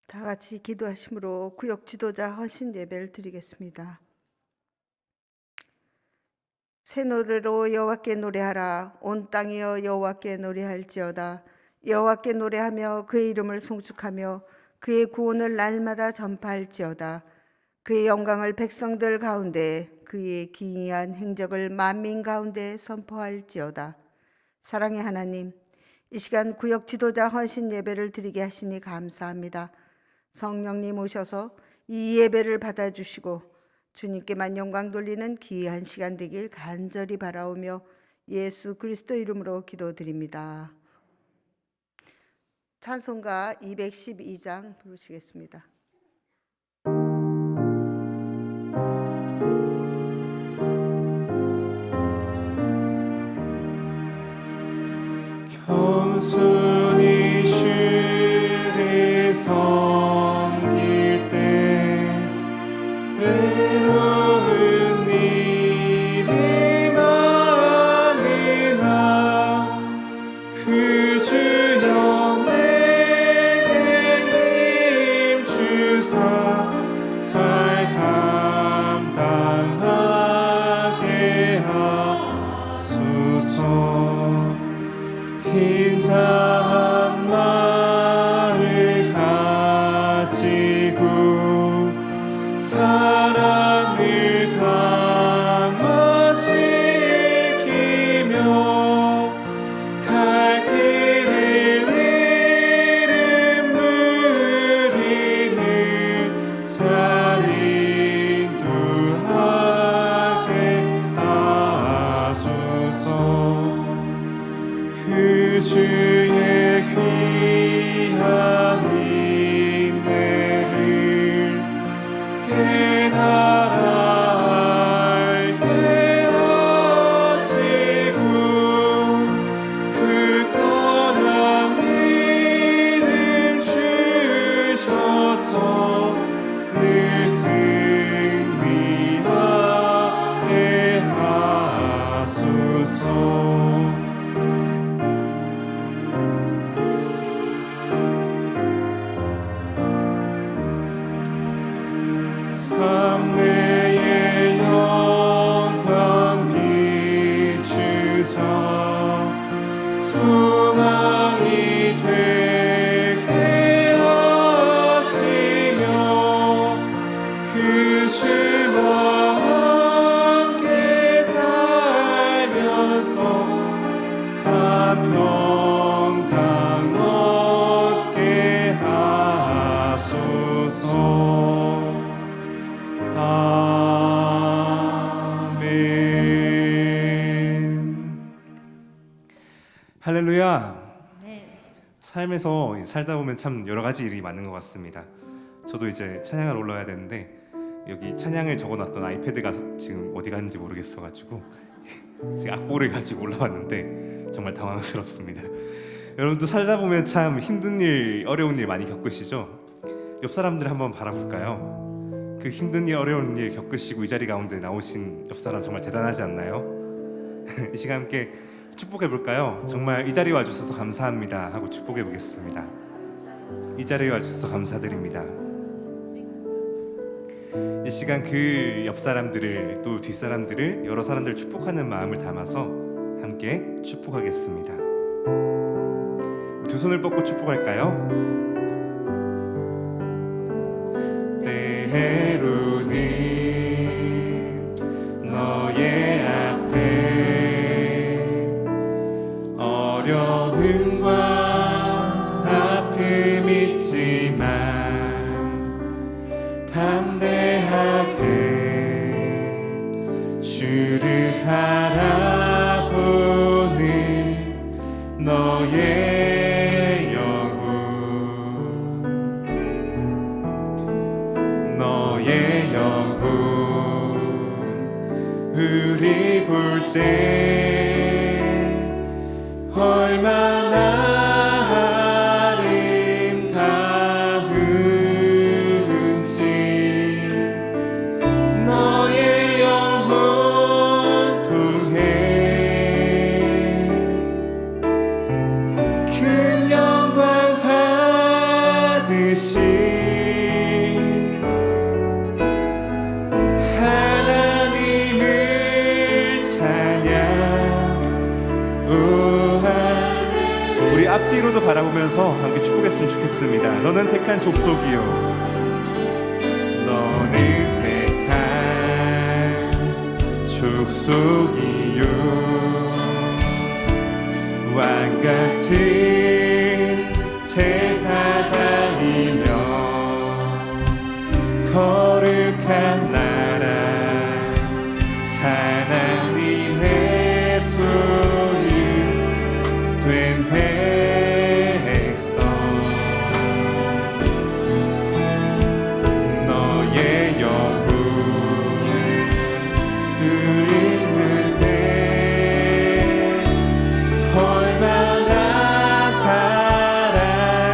다 같이 기도하심으로 구역 지도자 헌신 예배를 드리겠습니다. 새 노래로 여호와께 노래하라. 온 땅이여 여호와께 노래할지어다. 여호와께 노래하며 그의 이름을 송축하며 그의 구원을 날마다 전파할지어다. 그의 영광을 백성들 가운데, 그의 기이한 행적을 만민 가운데 선포할지어다. 사랑의 하나님, 이 시간 구역 지도자 헌신 예배를 드리게 하시니 감사합니다. 성령님 오셔서 이 예배를 받아주시고 주님께만 영광 돌리는 귀한 시간 되길 간절히 바라오며 예수 그리스도 이름으로 기도드립니다. 찬송가 212장 부르시겠습니다. 겸손히 주를 섬길 때 외로운 일이 많으나 그 주여 내게 힘 주사 잘 감당하게 하소서. 인자한 마음을 가지고 사랑을 감화시키며 갈 길을 잃은 무리를 잘 인도하게 하소서. 그 주의 귀한 인내를 깨달아 알게 하시고 그 떠난 믿음 주셔서 늘 승리하게 하소서. 상례의 영광 비추사 소망이 되게 하시며 그 주와 함께 살면서 참 평강 얻게 하소서. 아멘. 할렐루야. 삶에서 살다 보면 참 여러 가지 일이 많은 것 같습니다. 저도 이제 찬양을 올라야 되는데 여기 찬양을 적어놨던 아이패드가 지금 어디 갔는지 모르겠어가지고 지금 악보를 가지고 올라왔는데 정말 당황스럽습니다. 여러분도 살다 보면 참 힘든 일, 어려운 일 많이 겪으시죠? 옆 사람들 한번 바라볼까요? 그 힘든 일, 어려운 일 겪으시고 이 자리 가운데 나오신 옆 사람 정말 대단하지 않나요? 이 시간 함께 축복해 볼까요? 정말 이 자리에 와주셔서 감사합니다 하고 축복해 보겠습니다. 이 자리에 와주셔서 감사드립니다. 이 시간 그 옆 사람들을 또 뒷 사람들을 여러 사람들을 축복하는 마음을 담아서 함께 축복하겠습니다. 두 손을 뻗고 축복할까요? 때로는 너의 앞에 어려움과 아픔이 있지만 담대하게 주를 바라보는 너의 영혼, 너의 영혼 우리 볼 때 얼마나 아름다운지 너의 영혼 통해 큰 영광 받으시 앞뒤로도 바라보면서 함께 축복했으면 좋겠습니다. 너는 택한 족속이요, 너는 택한 족속이요, 왕같은 제사장이며 거룩한 나라, 하나님의 소유 된 백성, 너의 영혼 누리는 때 얼마나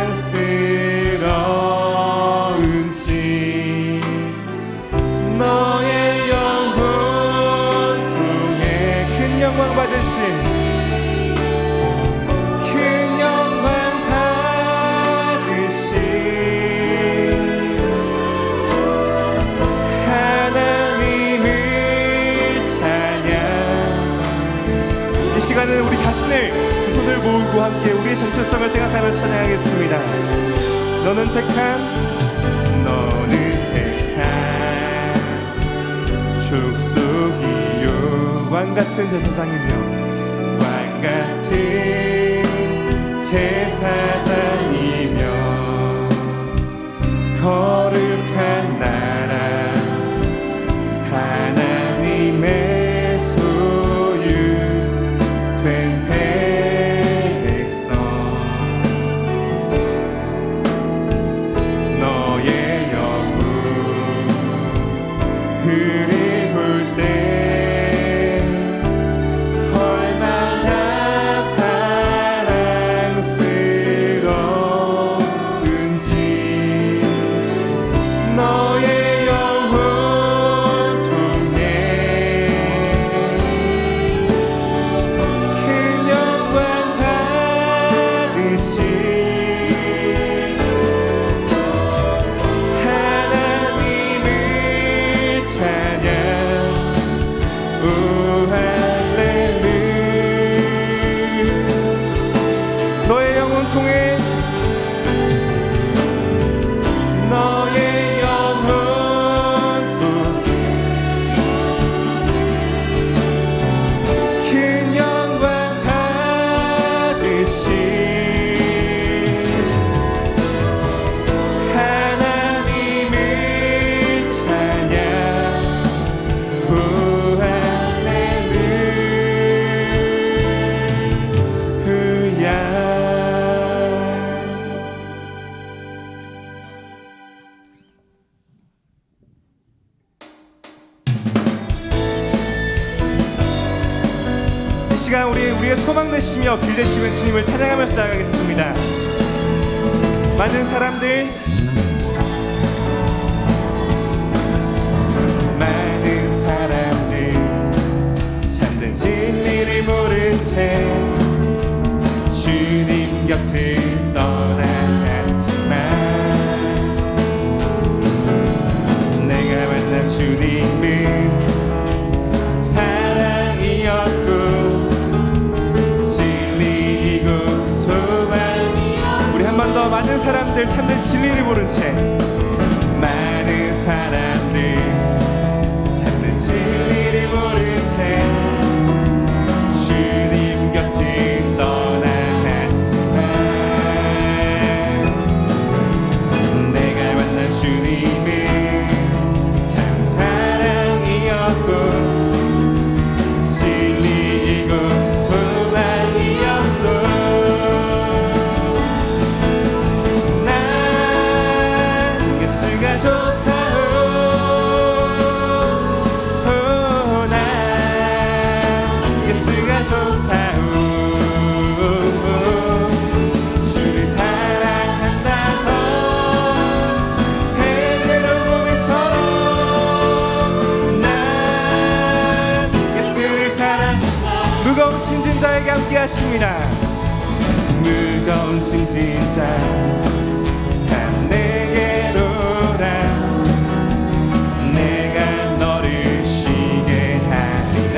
사랑스러운지, 너의 영혼 통해 큰 영광 받으신, 큰 영광 받으신 하나님을 찬양. 이 시간은 우리 자신을 두 손을 모으고 함께 우리의 정체성을 생각하면서 찬양하겠습니다. 너는 택한 족속이요, 왕같은 제사장이며 왕같은 제사장이며 거룩한 나라, 하나님의 소유 된 백성, 너의 영혼 흐리 때 얼마나 사랑스러운지, 너의 영혼 통해 큰 영광 받으신 하나님을 찬양. 오 할렐루야. 너의 영혼 통해, 너의 영혼 통해 큰 영광 받으신 하나님을 찬양. 오 이 시간 우리의 소망 되시며 길 되시는 주님을 찬양하면서 나가겠습니다. 많은 사람들 참된 진리를 모른 채 주님 곁을 떠나갔지만, 내가 만난 주님은 사랑이었고 진리이고 소망이었고. 우리 한 번 더, 많은 사람들 참된 진리를 모른 채, 많은 사람들 참된 진리를 모른 채 주님 곁을 떠나갔지만, 내가 만난 주님은 참 사랑이었고 진리이고 소망이었소. 난 예수가 좋다오. 난 예수가 좋다오. 주를 사랑한다던 헬레로 고백처럼 난 예수를 사랑한다. 무거운 짐진 자에게 함께 하십니다. 무거운 짐진 자 다 내게로 오라. 내가 너를 쉬게 하리라.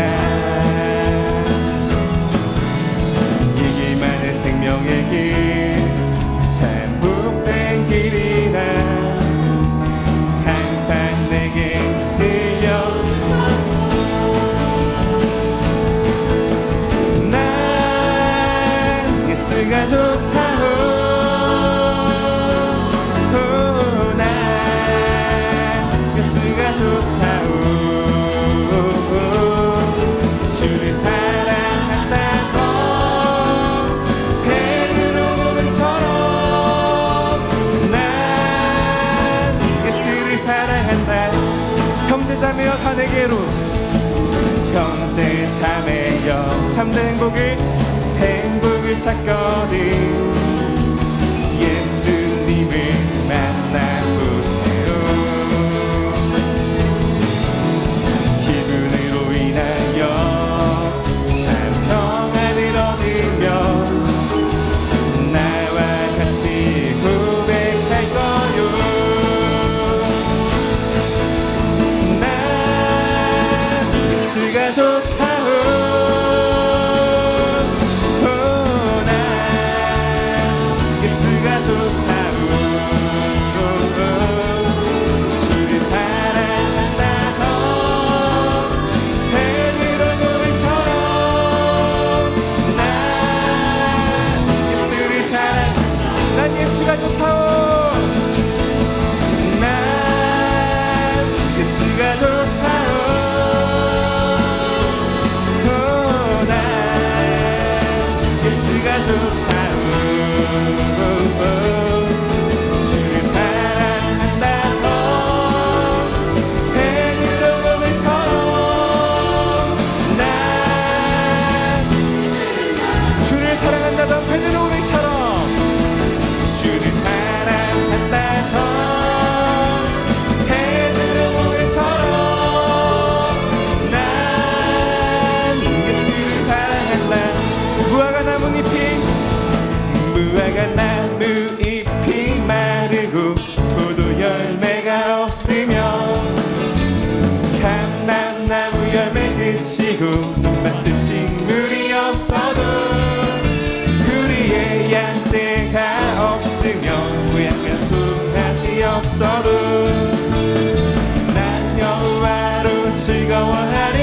이 길만의 생명의 길 참된 행복을 찾거든 예수님을 만나보세요. 기분으로 인하여 참 평안을 얻으며 나와 같이 고백할 거요. 난 예수가 좋다오. 무화과 나무잎이 마르고 포도 열매가 없으며 감람나무 열매 그치고 눈밭에 식물이 없어도 우리의 양떼가 없으며 고향과 송아지 없어도 난 여호와로 즐거워하리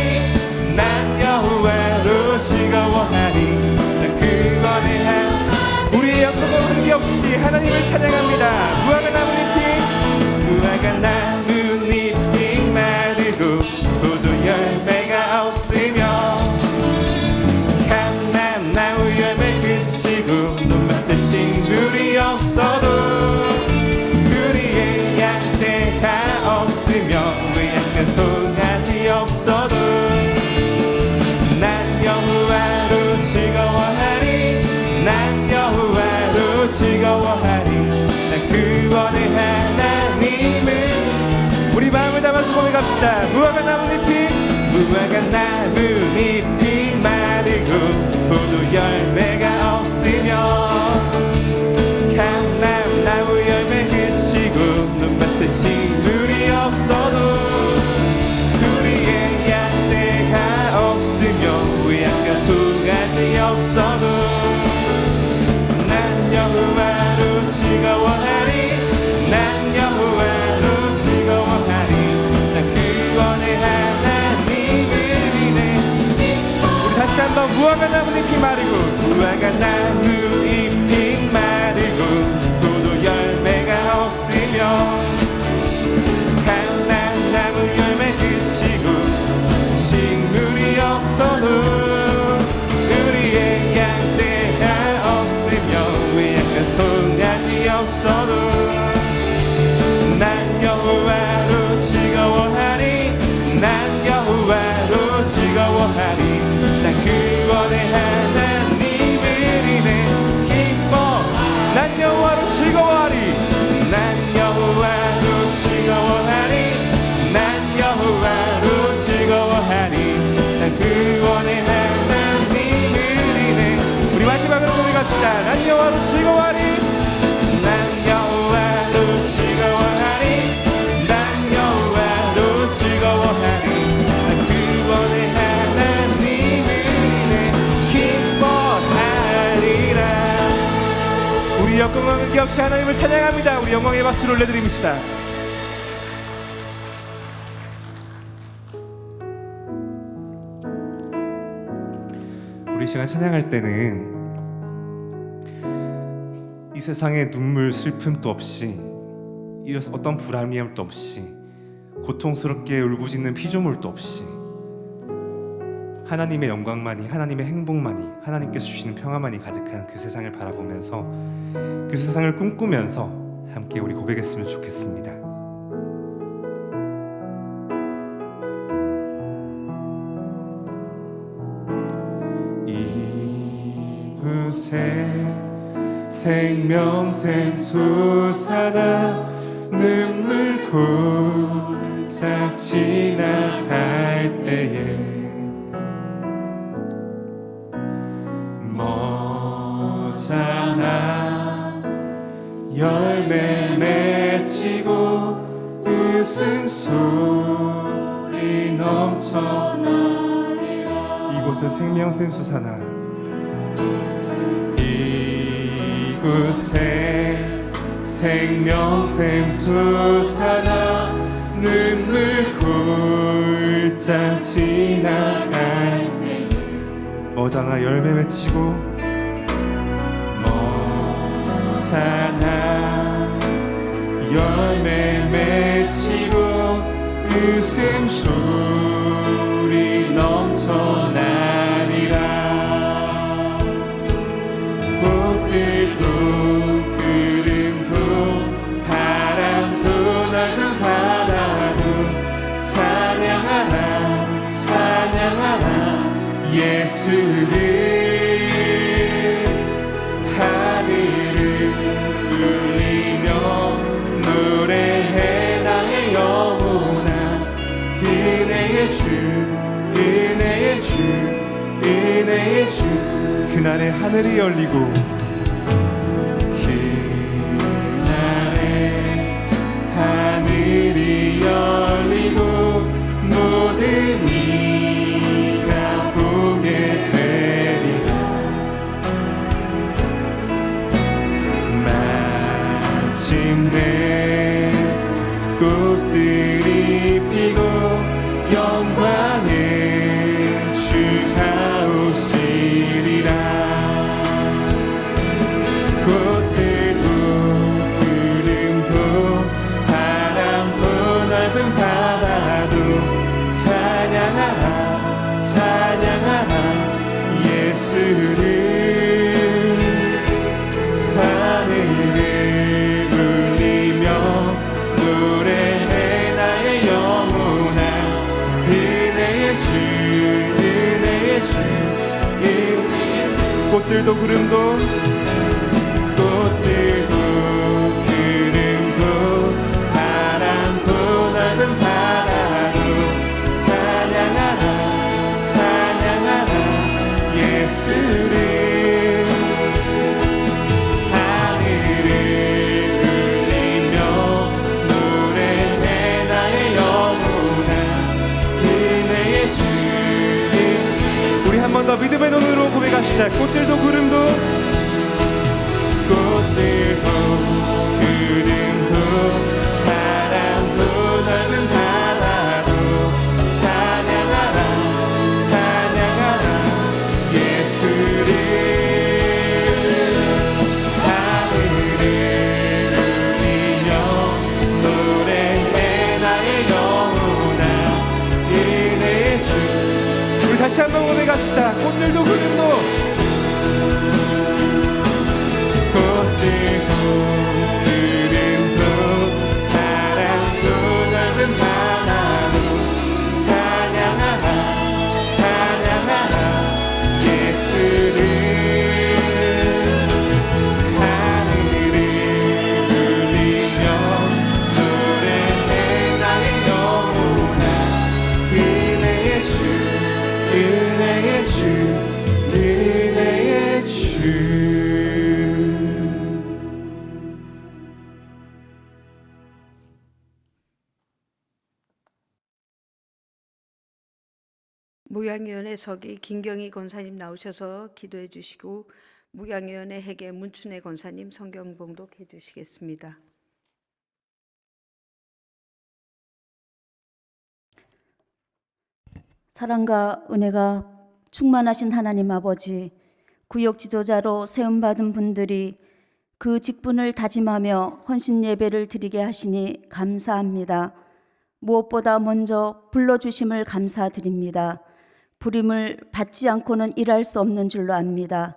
난 여호와로 즐거워하리 난 그원의 한 우리의 영광과 흥기없이 하나님을 찬양합니다. 무화과 나뭇잎이 마르고 포도 열매가 없으며 감람나무 열매 그치고 논밭에 식물이 없어도 우리의 양떼가 없으며 외양간 송아지 없어도 난 여호와로 즐거워하리 난 여호와로 즐거워하리 난 구원의 하나님을 우리 마음을 담아서 고백합시다. 무화과 나뭇잎이 마르고 포도 열매가 없으며 감람나무 열매 그치고 눈밭에 식물이 없어도 우리의 양떼가 없으며 외양간 송아지 없어도 여호와로 즐거워하리 난 여호와로 즐거워하리 난 구원의 하나님을 인해 우리 다시 한번 무화과 나뭇잎이 마르고 포도 열매가 없으며 감람나무 열매 그치고 식물이 없어도 우리의 양떼가 없으며 외양간 송아지 없어도 난 여호와로 즐거워하리 난 여호와로 즐거워하리 난 구원의 하나님을 인해 기뻐 난 여호와로 즐거워하리 난 여호와로 즐거워하리 난 여호와로 즐거워하리 난 구원의 하나님을 인해 우리 마지막으로 고백합시다. 난 여호와로 즐거워하리 난 여호와로 즐거워하리 난 여호와로 즐거워하리 난 구원의 하나님을 인해 기뻐하리라. 우리 영광과 흥기없이 하나님을 찬양합니다. 우리 영광의 박수를 올려드립니다. 우리 시간 찬양할 때는 이 세상에 눈물 슬픔도 없이 어떤 불합리함도 없이 고통스럽게 울부짖는 피조물도 없이 하나님의 영광만이 하나님의 행복만이 하나님께서 주시는 평화만이 가득한 그 세상을 바라보면서 그 세상을 꿈꾸면서 함께 우리 고백했으면 좋겠습니다. 이곳에 생명샘 솟아나 눈물 골짝 지나갈 때에 머잖아 열매 맺히고 웃음소리 넘쳐나리라. 이곳은 생명샘 솟아나 이곳에 생명샘 솟아나 눈물 골짝 지나갈 때 머잖아 열매 맺히고 머잖아 열매 맺히고 웃음소리 넘쳐나리라. 꽃들도 구름도 바람도 넓은 바다도 찬양하라 찬양하라 예수를. 하늘을 울리며 노래해 나의 영혼아. 은혜의 주 은혜의 주 은혜의 주. 그날에 하늘이 열리고 그날에 하늘이 열리고 모든 이가 보게 되리라. 마침내 꽃들이 피고 영광의 주가 오시리라. 꽃들도 구름도 바람도 넓은 바다도 찬양하라 찬양하라 예수를. 하늘을 울리며 노래해 나의 영혼아. 은혜의 주 은혜의 주 은혜의 주. 꽃들도 구름도 꽃들도 구름도 바람도 넓은 바다도 찬양하라 찬양하라 예수를. 하늘을 울리며 노래해 나의 영혼아. 은혜의 주. 우리 한 번 더 믿음의 눈으로 고백합시다. 꽃들도 구름도 꽃들도 구름도 바람도 넓은 바다도 찬양하라 찬양하라 예수를. 하늘을 울리며 노래해 나의 영혼아. 은혜의 주. 우리 다시 한번 고백합시다. 꽃들도 구름도 꽃들도 구름도 바람도 넓은 바다도 찬양하라 찬양하라 예수를. 하늘을 울리며 노래해 나의 영혼아. 은혜의 주 은혜의 주 은혜의 주. 무양위원회 서기 김경희 권사님 나오셔서 기도해 주시고 무양위원회 회계 문춘혜 권사님 성경 봉독해 주시겠습니다. 사랑과 은혜가 충만하신 하나님 아버지, 구역 지도자로 세움받은 분들이 그 직분을 다짐하며 헌신 예배를 드리게 하시니 감사합니다. 무엇보다 먼저 불러주심을 감사드립니다. 부림을 받지 않고는 일할 수 없는 줄로 압니다.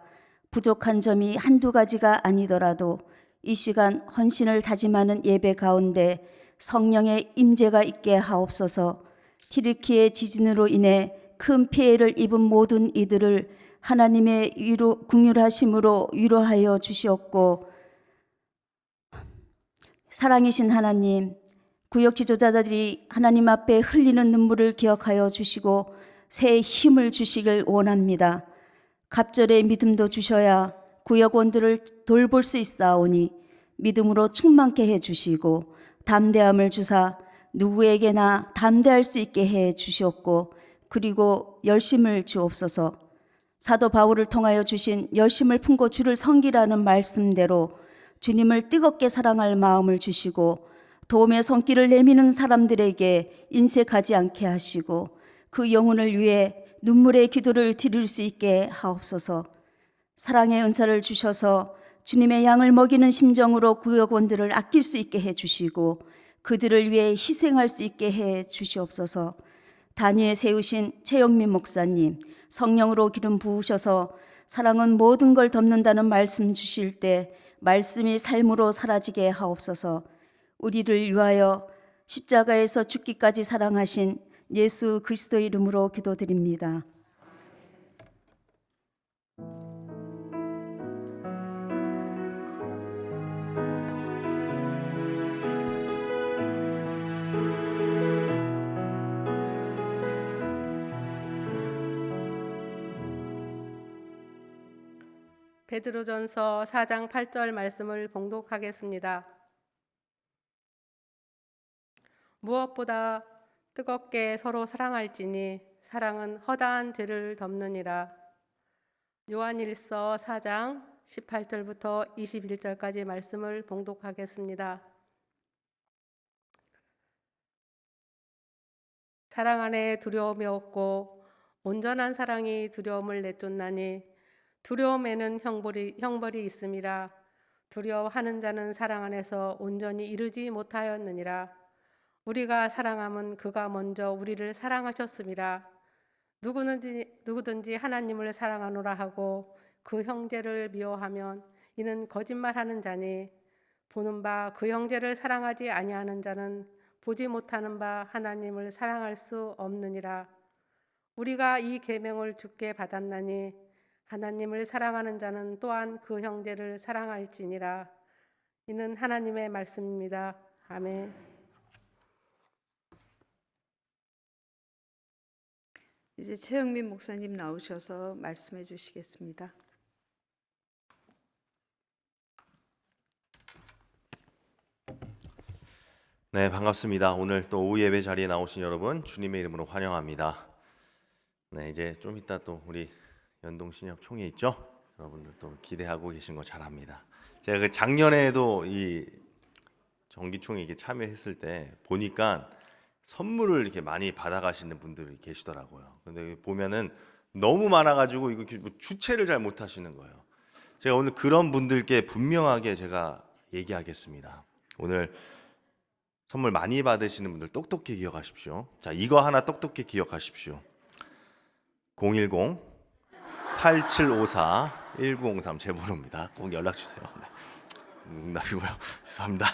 부족한 점이 한두 가지가 아니더라도 이 시간 헌신을 다짐하는 예배 가운데 성령의 임재가 있게 하옵소서. 튀르키예 지진으로 인해 큰 피해를 입은 모든 이들을 하나님의 긍휼하심으로 위로하여 주시었고, 사랑이신 하나님, 구역 지도자들이 하나님 앞에 흘리는 눈물을 기억하여 주시고 새 힘을 주시길 원합니다. 갑절의 믿음도 주셔야 구역원들을 돌볼 수 있사오니 믿음으로 충만케 해주시고 담대함을 주사 누구에게나 담대할 수 있게 해 주시옵고, 그리고 열심을 주옵소서. 사도 바울을 통하여 주신 열심을 품고 주를 섬기라는 말씀대로 주님을 뜨겁게 사랑할 마음을 주시고 도움의 손길을 내미는 사람들에게 인색하지 않게 하시고 그 영혼을 위해 눈물의 기도를 드릴 수 있게 하옵소서. 사랑의 은사를 주셔서 주님의 양을 먹이는 심정으로 구역원들을 아낄 수 있게 해주시고 그들을 위해 희생할 수 있게 해 주시옵소서. 단위에 세우신 최영민 목사님, 성령으로 기름 부으셔서 사랑은 모든 걸 덮는다는 말씀 주실 때 말씀이 삶으로 사라지게 하옵소서. 우리를 위하여 십자가에서 죽기까지 사랑하신 예수 그리스도 이름으로 기도드립니다. 베드로전서 4장 8절 말씀을 봉독하겠습니다. 무엇보다 뜨겁게 서로 사랑할지니 사랑은 허다한 죄를 덮느니라. 요한일서 4장 18절부터 21절까지 말씀을 봉독하겠습니다. 사랑 안에 두려움이 없고 온전한 사랑이 두려움을 내쫓나니 두려움에는 형벌이 있음이라. 두려워하는 자는 사랑 안에서 온전히 이르지 못하였느니라. 우리가 사랑함은 그가 먼저 우리를 사랑하셨음이라. 누구든지 하나님을 사랑하노라 하고 그 형제를 미워하면 이는 거짓말하는 자니 보는 바 그 형제를 사랑하지 아니하는 자는 보지 못하는 바 하나님을 사랑할 수 없느니라. 우리가 이 계명을 주께 받았나니 하나님을 사랑하는 자는 또한 그 형제를 사랑할지니라. 이는 하나님의 말씀입니다. 아멘. 이제 최영민 목사님 나오셔서 말씀해 주시겠습니다. 네, 반갑습니다. 오늘 또 오후 예배 자리에 나오신 여러분 주님의 이름으로 환영합니다. 네, 이제 좀 이따 또 우리 연동신협 총회 있죠? 여러분들 또 기대하고 계신 거 잘 압니다. 제가 그 작년에도 이 정기총회 이게 참여했을 때 보니까 선물을 이렇게 많이 받아가시는 분들이 계시더라고요. 근데 보면은 너무 많아가지고 이거 주체를 잘 못하시는 거예요. 제가 오늘 그런 분들께 분명하게 제가 얘기하겠습니다. 오늘 선물 많이 받으시는 분들 똑똑히 기억하십시오. 자, 이거 하나 똑똑히 기억하십시오. 010-8754-1903 제 번호입니다. 꼭 연락 주세요. 네. 농담이고요. 죄송합니다.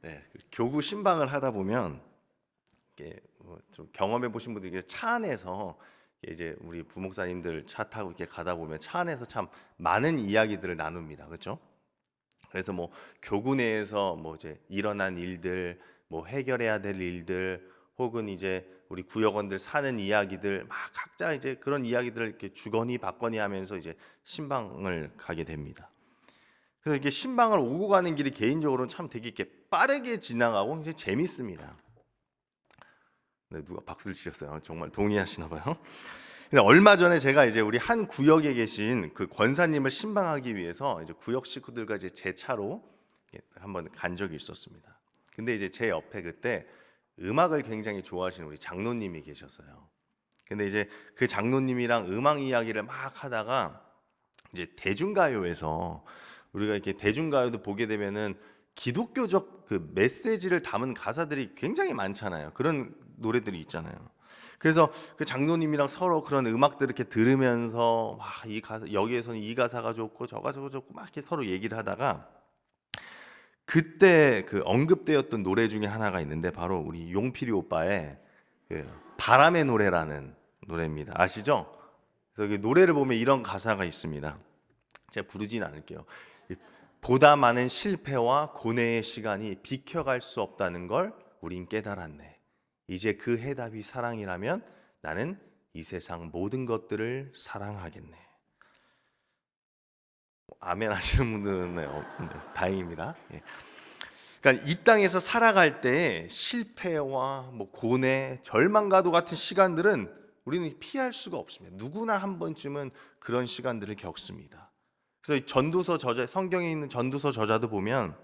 네, 교구 신방을 하다 보면 이게 좀 경험해 보신 분들이 차 안에서 이제 우리 부목사님들 차 타고 이렇게 가다 보면 차 안에서 참 많은 이야기들을 나눕니다. 그렇죠? 그래서 뭐 교구 내에서 뭐 이제 일어난 일들, 뭐 해결해야 될 일들, 혹은 이제 우리 구역원들 사는 이야기들 막 각자 이제 그런 이야기들을 이렇게 주거니 받거니 하면서 이제 신방을 가게 됩니다. 그래서 이게 신방을 오고 가는 길이 개인적으로는 참 되게 이렇게 빠르게 지나가고 이제 재밌습니다. 네, 누가 박수를 치셨어요. 정말 동의하시나 봐요. 근데 얼마 전에 제가 이제 우리 한 구역에 계신 그 권사님을 신방하기 위해서 이제 구역 식구들과 이제 제 차로 한번 간 적이 있었습니다. 근데 이제 제 옆에 그때 음악을 굉장히 좋아하시는 우리 장로님이 계셨어요. 근데 이제 그 장로님이랑 음악 이야기를 막 하다가 이제 대중가요에서 우리가 이렇게 대중가요도 보게 되면은 기독교적 그 메시지를 담은 가사들이 굉장히 많잖아요. 그런 노래들이 있잖아요. 그래서 그 장로님이랑 서로 그런 음악들을 이렇게 들으면서 이 가사 여기에서는 이 가사가 좋고 저 가사가 좋고 막 이렇게 서로 얘기를 하다가 그때 그 언급되었던 노래 중에 하나가 있는데 바로 우리 용필이 오빠의 그 바람의 노래라는 노래입니다. 아시죠? 그래서 그 노래를 보면 이런 가사가 있습니다. 제가 부르진 않을게요. 보다 많은 실패와 고뇌의 시간이 비켜갈 수 없다는 걸 우린 깨달았네. 이제 그 해답이 사랑이라면 나는 이 세상 모든 것들을 사랑하겠네. 아멘 하시는 분들은 네, 다행입니다. 예. 그러니까 이 땅에서 살아갈 때 실패와 고뇌, 절망과도 같은 시간들은 우리는 피할 수가 없습니다. 누구나 한 번쯤은 그런 시간들을 겪습니다. 그래서 이 전도서 저자, 성경에 있는 전도서 저자도 보면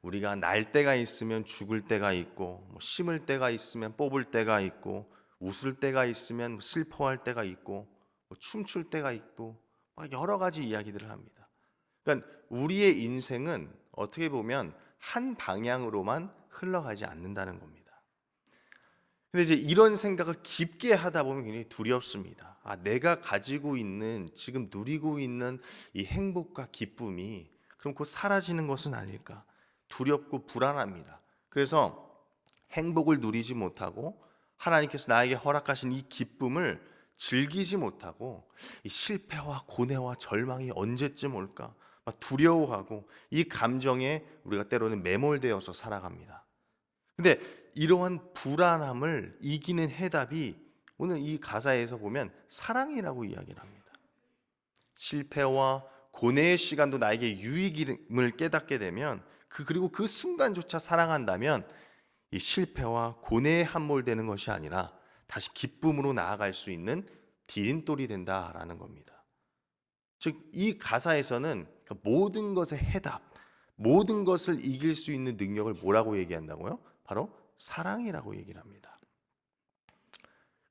우리가 날 때가 있으면 죽을 때가 있고, 심을 때가 있으면 뽑을 때가 있고, 웃을 때가 있으면 슬퍼할 때가 있고, 춤출 때가 있고, 막 여러 가지 이야기들을 합니다. 그러니까 우리의 인생은 어떻게 보면 한 방향으로만 흘러가지 않는다는 겁니다. 근데 이제 이런 생각을 깊게 하다 보면 굉장히 두렵습니다. 내가 가지고 있는, 지금 누리고 있는 이 행복과 기쁨이 그럼 곧 사라지는 것은 아닐까? 두렵고 불안합니다. 그래서 행복을 누리지 못하고 하나님께서 나에게 허락하신 이 기쁨을 즐기지 못하고 이 실패와 고뇌와 절망이 언제쯤 올까? 막 두려워하고 이 감정에 우리가 때로는 매몰되어서 살아갑니다. 근데 이러한 불안함을 이기는 해답이 오늘 이 가사에서 보면 사랑이라고 이야기를 합니다. 실패와 고뇌의 시간도 나에게 유익임을 깨닫게 되면 그리고 그 순간조차 사랑한다면 이 실패와 고뇌에 함몰되는 것이 아니라 다시 기쁨으로 나아갈 수 있는 디딤돌이 된다라는 겁니다. 즉 이 가사에서는 모든 것의 해답, 모든 것을 이길 수 있는 능력을 뭐라고 얘기한다고요? 바로 사랑이라고 얘기를 합니다.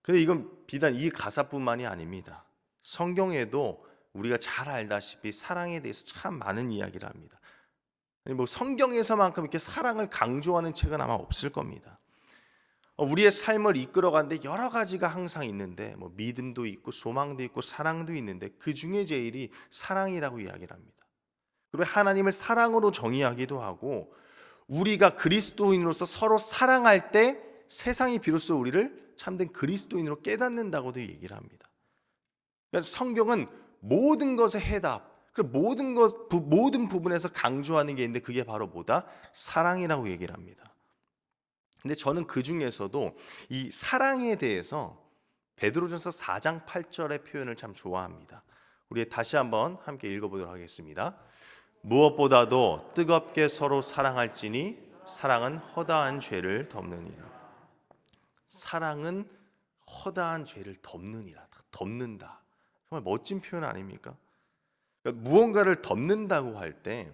근데 이건 비단 이 가사뿐만이 아닙니다. 성경에도 우리가 잘 알다시피 사랑에 대해서 참 많은 이야기를 합니다. 성경에서만큼 이렇게 사랑을 강조하는 책은 아마 없을 겁니다. 우리의 삶을 이끌어가는데 여러 가지가 항상 있는데 믿음도 있고 소망도 있고 사랑도 있는데 그 중에 제일이 사랑이라고 이야기를 합니다. 그리고 하나님을 사랑으로 정의하기도 하고 우리가 그리스도인으로서 서로 사랑할 때 세상이 비로소 우리를 참된 그리스도인으로 깨닫는다고도 얘기를 합니다. 그러니까 성경은 모든 것의 해답, 모든 부분에서 강조하는 게 있는데 그게 바로 뭐다? 사랑이라고 얘기를 합니다. 근데 저는 그 중에서도 이 사랑에 대해서 베드로전서 4장 8절의 표현을 참 좋아합니다. 우리 다시 한번 함께 읽어보도록 하겠습니다. 무엇보다도 뜨겁게 서로 사랑할지니 사랑은 허다한 죄를 덮느니라. 사랑은 허다한 죄를 덮느니라. 덮는다. 정말 멋진 표현 아닙니까? 그러니까 무언가를 덮는다고 할 때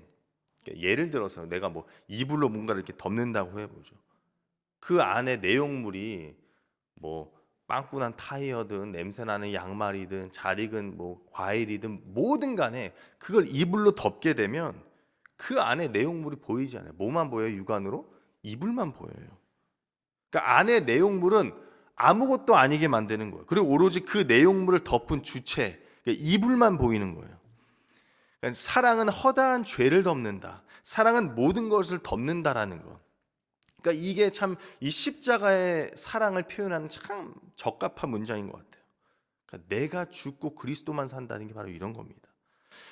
예를 들어서 내가 이불로 뭔가를 이렇게 덮는다고 해보죠. 그 안에 내용물이 빵꾸난 타이어든 냄새나는 양말이든 잘 익은 과일이든 뭐든 간에 그걸 이불로 덮게 되면 그 안에 내용물이 보이지 않아요. 뭐만 보여요? 육안으로? 이불만 보여요. 그러니까 안에 내용물은 아무것도 아니게 만드는 거예요. 그리고 오로지 그 내용물을 덮은 주체, 그러니까 이불만 보이는 거예요. 그러니까 사랑은 허다한 죄를 덮는다. 사랑은 모든 것을 덮는다라는 것. 그러니까 이게 참 이 십자가의 사랑을 표현하는 참 적합한 문장인 것 같아요. 그러니까 내가 죽고 그리스도만 산다는 게 바로 이런 겁니다.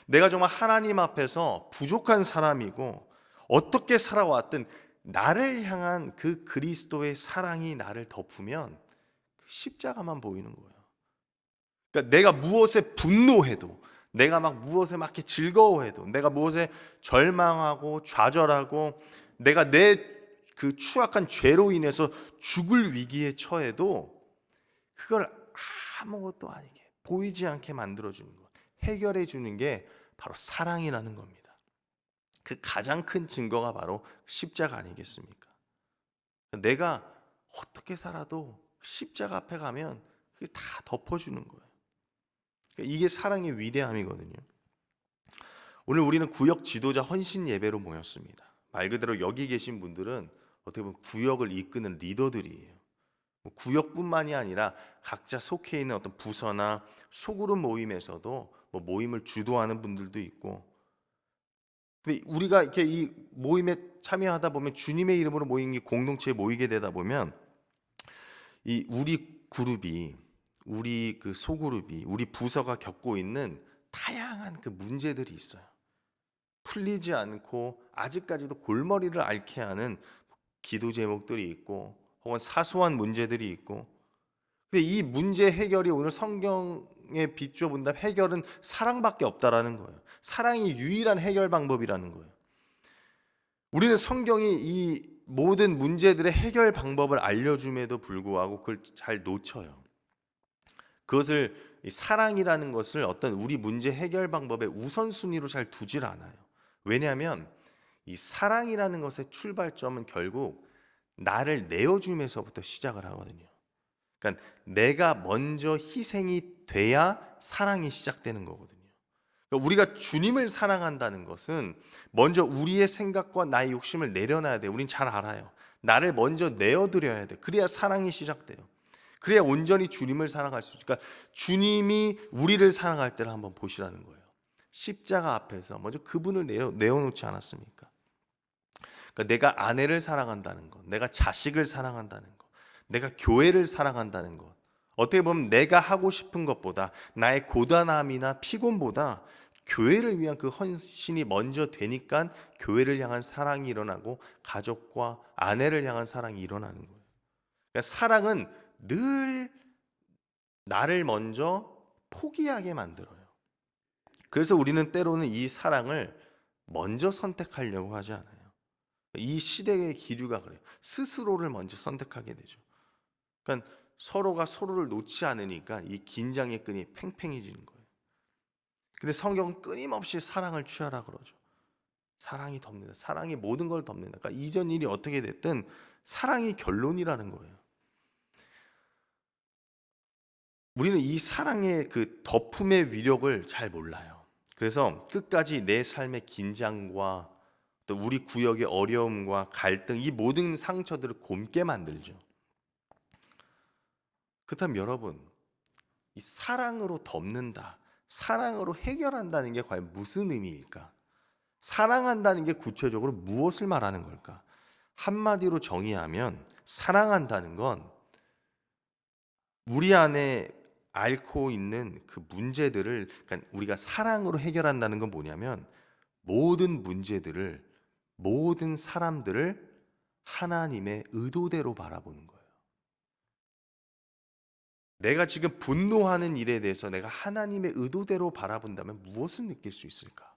내가 정말 하나님 앞에서 부족한 사람이고 어떻게 살아왔든 나를 향한 그 그리스도의 사랑이 나를 덮으면 그 십자가만 보이는 거예요. 그러니까 내가 무엇에 분노해도, 내가 무엇에 막 이렇게 즐거워해도, 내가 무엇에 절망하고 좌절하고, 내가 내 그 추악한 죄로 인해서 죽을 위기에 처해도 그걸 아무것도 아니게 보이지 않게 만들어주는 것, 해결해 주는 게 바로 사랑이라는 겁니다. 그 가장 큰 증거가 바로 십자가 아니겠습니까? 내가 어떻게 살아도 십자가 앞에 가면 그게 다 덮어주는 거예요. 이게 사랑의 위대함이거든요. 오늘 우리는 구역 지도자 헌신 예배로 모였습니다. 말 그대로 여기 계신 분들은 어떻게 보면 구역을 이끄는 리더들이에요. 구역뿐만이 아니라 각자 속해 있는 어떤 부서나 소그룹 모임에서도 모임을 주도하는 분들도 있고, 근데 우리가 이렇게 이 모임에 참여하다 보면 주님의 이름으로 모인 이 공동체에 모이게 되다 보면 이 우리 그룹이 우리 그 소그룹이, 우리 부서가 겪고 있는 다양한 그 문제들이 있어요. 풀리지 않고 아직까지도 골머리를 앓게 하는 기도 제목들이 있고, 혹은 사소한 문제들이 있고. 근데 이 문제 해결이 오늘 성경에 비추어 본다면 해결은 사랑밖에 없다라는 거예요. 사랑이 유일한 해결 방법이라는 거예요. 우리는 성경이 이 모든 문제들의 해결 방법을 알려줌에도 불구하고 그걸 잘 놓쳐요. 그것을, 이 사랑이라는 것을 어떤 우리 문제 해결 방법의 우선순위로 잘 두질 않아요. 왜냐하면 이 사랑이라는 것의 출발점은 결국 나를 내어줌에서부터 시작을 하거든요. 그러니까 내가 먼저 희생이 돼야 사랑이 시작되는 거거든요. 그러니까 우리가 주님을 사랑한다는 것은 먼저 우리의 생각과 나의 욕심을 내려놔야 돼요. 우린 잘 알아요. 나를 먼저 내어드려야 돼. 그래야 사랑이 시작돼요. 그래야 온전히 주님을 사랑할 수 있어요. 그러니까 주님이 우리를 사랑할 때를 한번 보시라는 거예요. 십자가 앞에서 먼저 그분을 내어놓지 않았습니까? 그러니까 내가 아내를 사랑한다는 것, 내가 자식을 사랑한다는 것, 내가 교회를 사랑한다는 것, 어떻게 보면 내가 하고 싶은 것보다, 나의 고단함이나 피곤보다 교회를 위한 그 헌신이 먼저 되니까 교회를 향한 사랑이 일어나고 가족과 아내를 향한 사랑이 일어나는 거예요. 그러니까 사랑은 늘 나를 먼저 포기하게 만들어요. 그래서 우리는 때로는 이 사랑을 먼저 선택하려고 하지 않아요. 이 시대의 기류가 그래요. 스스로를 먼저 선택하게 되죠. 그러니까 서로가 서로를 놓지 않으니까 이 긴장의 끈이 팽팽해지는 거예요. 근데 성경은 끊임없이 사랑을 취하라 그러죠. 사랑이 덮는다. 사랑이 모든 걸 덮는다. 그러니까 이전 일이 어떻게 됐든 사랑이 결론이라는 거예요. 우리는 이 사랑의 그 덮음의 위력을 잘 몰라요. 그래서 끝까지 내 삶의 긴장과 또 우리 구역의 어려움과 갈등, 이 모든 상처들을 곪게 만들죠. 그렇다면 여러분, 이 사랑으로 덮는다, 사랑으로 해결한다는 게 과연 무슨 의미일까? 사랑한다는 게 구체적으로 무엇을 말하는 걸까? 한마디로 정의하면 사랑한다는 건 우리 안에 앓고 있는 그 문제들을, 그러니까 우리가 사랑으로 해결한다는 건 뭐냐면 모든 문제들을, 모든 사람들을 하나님의 의도대로 바라보는 거예요. 내가 지금 분노하는 일에 대해서 내가 하나님의 의도대로 바라본다면 무엇을 느낄 수 있을까?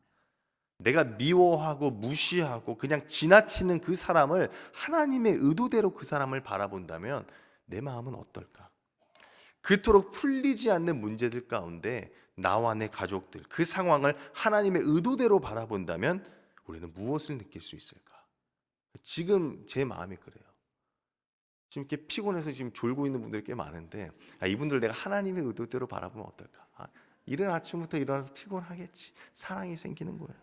내가 미워하고 무시하고 그냥 지나치는 그 사람을 하나님의 의도대로 그 사람을 바라본다면 내 마음은 어떨까? 그토록 풀리지 않는 문제들 가운데 나와 내 가족들, 그 상황을 하나님의 의도대로 바라본다면 우리는 무엇을 느낄 수 있을까? 지금 제 마음이 그래요. 지금 이렇게 피곤해서 지금 졸고 있는 분들이 꽤 많은데, 이분들 내가 하나님의 의도대로 바라보면 어떨까? 이른 아침부터 일어나서 피곤하겠지. 사랑이 생기는 거예요.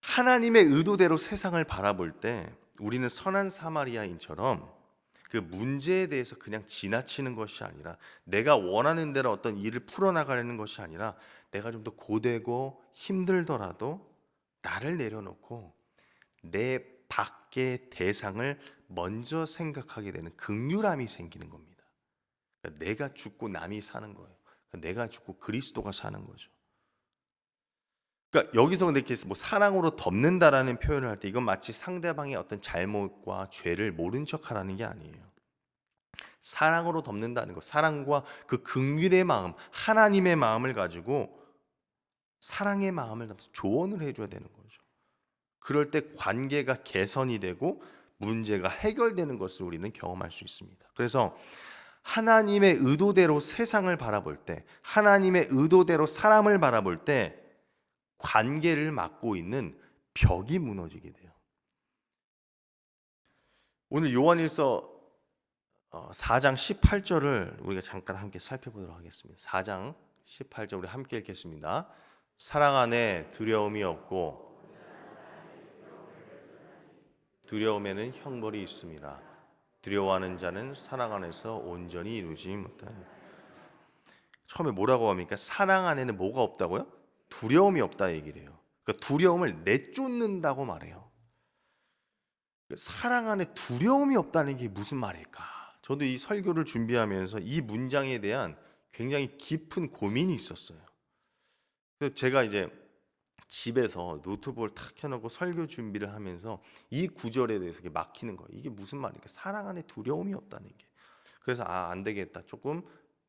하나님의 의도대로 세상을 바라볼 때 우리는 선한 사마리아인처럼 그 문제에 대해서 그냥 지나치는 것이 아니라, 내가 원하는 대로 어떤 일을 풀어나가려는 것이 아니라, 내가 좀 더 고되고 힘들더라도 나를 내려놓고 내 밖의 대상을 먼저 생각하게 되는 긍휼함이 생기는 겁니다. 그러니까 내가 죽고 남이 사는 거예요. 그러니까 내가 죽고 그리스도가 사는 거죠. 그러니까 여기서 근데 이렇게 뭐 사랑으로 덮는다라는 표현을 할 때 이건 마치 상대방의 어떤 잘못과 죄를 모른 척하라는 게 아니에요. 사랑으로 덮는다는 것, 사랑과 그 긍휼의 마음, 하나님의 마음을 가지고 사랑의 마음을 담아서 조언을 해줘야 되는 거죠. 그럴 때 관계가 개선이 되고 문제가 해결되는 것을 우리는 경험할 수 있습니다. 그래서 하나님의 의도대로 세상을 바라볼 때, 하나님의 의도대로 사람을 바라볼 때 관계를 막고 있는 벽이 무너지게 돼요. 오늘 요한일서 4장 18절을 우리가 잠깐 함께 살펴보도록 하겠습니다. 4장 18절 우리 함께 읽겠습니다. 사랑 안에 두려움이 없고 두려움에는 형벌이 있습니다. 두려워하는 자는 사랑 안에서 온전히 이루지 못합니다. 처음에 뭐라고 합니까? 사랑 안에는 뭐가 없다고요? 두려움이 없다 얘기를 해요. 그러니까 두려움을 내쫓는다고 말해요. 사랑 안에 두려움이 없다는 게 무슨 말일까? 저도 이 설교를 준비하면서 이 문장에 대한 굉장히 깊은 고민이 있었어요. 그래서 제가 이제 집에서 노트북을 탁 켜놓고 설교 준비를 하면서 이 구절에 대해서 이게 막히는 거예요. 이게 무슨 말이니까 사랑 안에 두려움이 없다는 게. 그래서 안 되겠다. 조금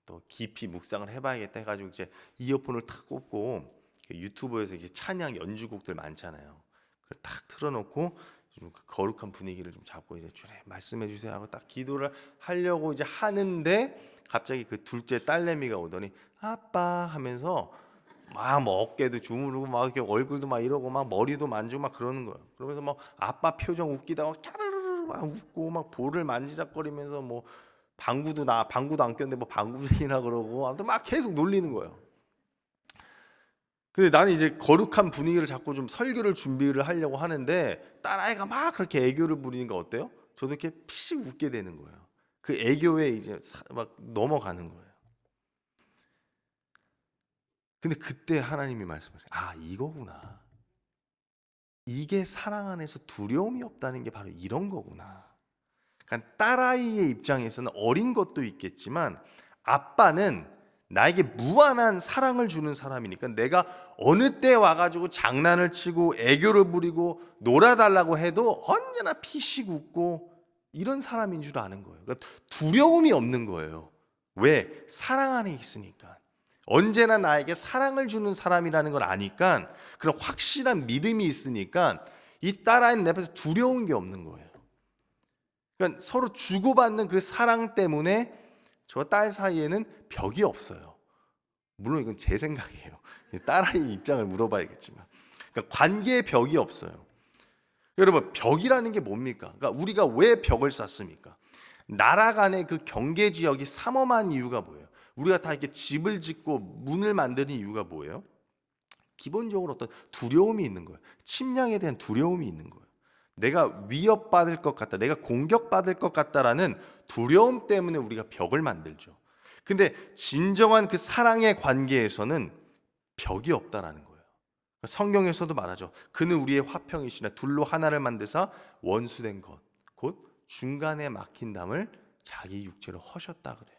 더 깊이 묵상을 해봐야겠다 해가지고 이제 이어폰을 탁 꽂고 유튜브에서 이게 찬양 연주곡들 많잖아요. 그걸 딱 틀어놓고 좀 거룩한 분위기를 좀 잡고 이제 주님 말씀해 주세요 하고 딱 기도를 하려고 이제 하는데 갑자기 그 둘째 딸내미가 오더니 아빠 하면서 막 뭐 어깨도 주무르고 막 이렇게 얼굴도 막 이러고 막 머리도 만지고 막 그러는 거예요. 그러면서 막 아빠 표정 웃기다가 까르르르 막 웃고 막 볼을 만지작거리면서 뭐 방구도 안 꼈는데 뭐 방구쟁이라 그러고 아무튼 막 계속 놀리는 거예요. 근데 나는 이제 거룩한 분위기를 잡고 좀 설교를 준비를 하려고 하는데 딸아이가 막 그렇게 애교를 부리니까 어때요? 저도 이렇게 피식 웃게 되는 거예요. 그 애교에 이제 막 넘어가는 거예요. 근데 그때 하나님이 말씀하세요. 아, 이거구나. 이게 사랑 안에서 두려움이 없다는 게 바로 이런 거구나. 그러니까 딸아이의 입장에서는 어린 것도 있겠지만 아빠는 나에게 무한한 사랑을 주는 사람이니까 내가 어느 때 와가지고 장난을 치고 애교를 부리고 놀아달라고 해도 언제나 피식 웃고 이런 사람인 줄 아는 거예요. 그러니까 두려움이 없는 거예요. 왜? 사랑 안에 있으니까. 언제나 나에게 사랑을 주는 사람이라는 걸 아니까 그런 확실한 믿음이 있으니까 이 딸아이는 내 앞에서 두려운 게 없는 거예요. 그러니까 서로 주고받는 그 사랑 때문에 저 딸 사이에는 벽이 없어요. 물론 이건 제 생각이에요. 딸아이 입장을 물어봐야겠지만, 그러니까 관계에 벽이 없어요. 여러분, 벽이라는 게 뭡니까? 그러니까 우리가 왜 벽을 쌓습니까? 나라 간의 그 경계 지역이 삼엄한 이유가 뭐예요? 우리가 다 이렇게 집을 짓고 문을 만드는 이유가 뭐예요? 기본적으로 어떤 두려움이 있는 거예요. 침략에 대한 두려움이 있는 거예요. 내가 위협받을 것 같다, 내가 공격받을 것 같다라는 두려움 때문에 우리가 벽을 만들죠. 근데 진정한 그 사랑의 관계에서는 벽이 없다라는 거예요. 성경에서도 말하죠. 그는 우리의 화평이시나 둘로 하나를 만드사 원수된 것, 곧 중간에 막힌 담을 자기 육체로 허셨다 그래요.